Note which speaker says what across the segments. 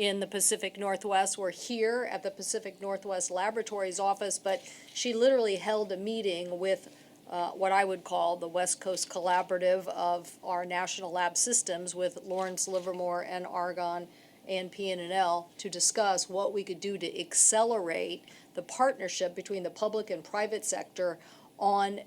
Speaker 1: in the Pacific Northwest. We're here at the Pacific Northwest Laboratories office, but she literally held a meeting with what I would call the West Coast Collaborative of our national lab systems with Lawrence Livermore and Argonne and PNNL to discuss what we could do to accelerate the partnership between the public and private sector on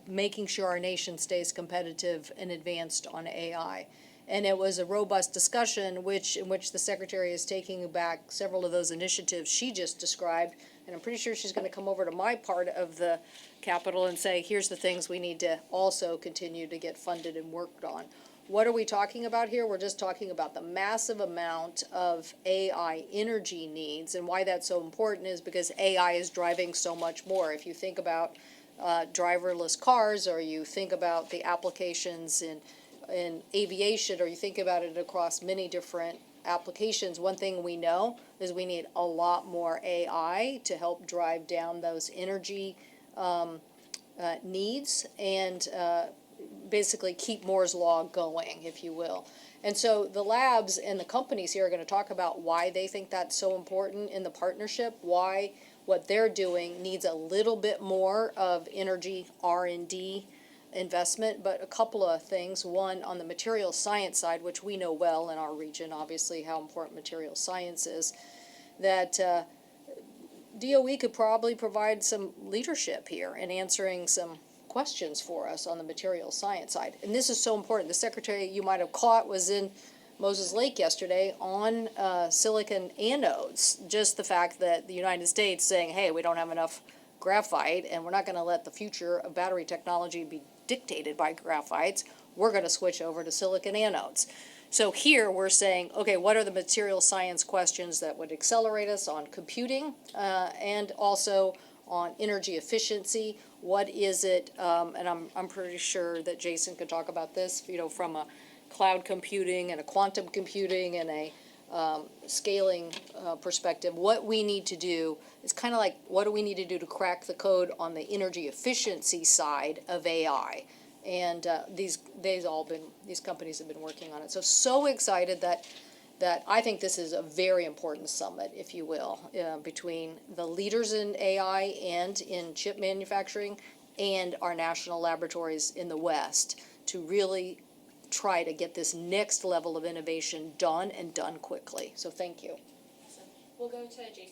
Speaker 1: making sure our nation stays competitive and advanced on AI. And it was a robust discussion in which the Secretary is taking back several of those initiatives she just described. And I'm pretty sure she's going to come over to my part of the Capitol and say, here's the things we need to also continue to get funded and worked on. What are we talking about here? We're just talking about the massive amount of AI energy needs, and why that's so important is because AI is driving so much more. If you think about driverless cars, or you think about the applications in aviation, or you think about it across many different applications, one thing we know is we need a lot more AI to help drive down those energy needs and basically keep Moore's Law going, if you will. And so the labs and the companies here are going to talk about why they think that's so important in the partnership, why what they're doing needs a little bit more of energy R&D investment, but a couple of things. One, on the material science side, which we know well in our region, obviously, how important material science is, that DOE could probably provide some leadership here in answering some questions for us on the material science side. And this is so important. The Secretary, you might have caught, was in Moses Lake yesterday on silicon anodes. Just the fact that the United States saying, hey, we don't have enough graphite, and we're not going to let the future of battery technology be dictated by graphites. We're going to switch over to silicon anodes. So here we're saying, okay, what are the material science questions that would accelerate us on computing and also on energy efficiency? What is it, and I'm pretty sure that Jason could talk about this, you know, from a cloud computing and a quantum computing and a scaling perspective. What we need to do is kind of like, what do we need to do to crack the code on the energy efficiency side of AI? And these companies have been working on it. So excited that I think this is a very important summit, if you will, between the leaders in AI and in chip manufacturing and our national laboratories in the West to really try to get this next level of innovation done and done quickly. So thank you.
Speaker 2: Awesome. We'll go to Jason.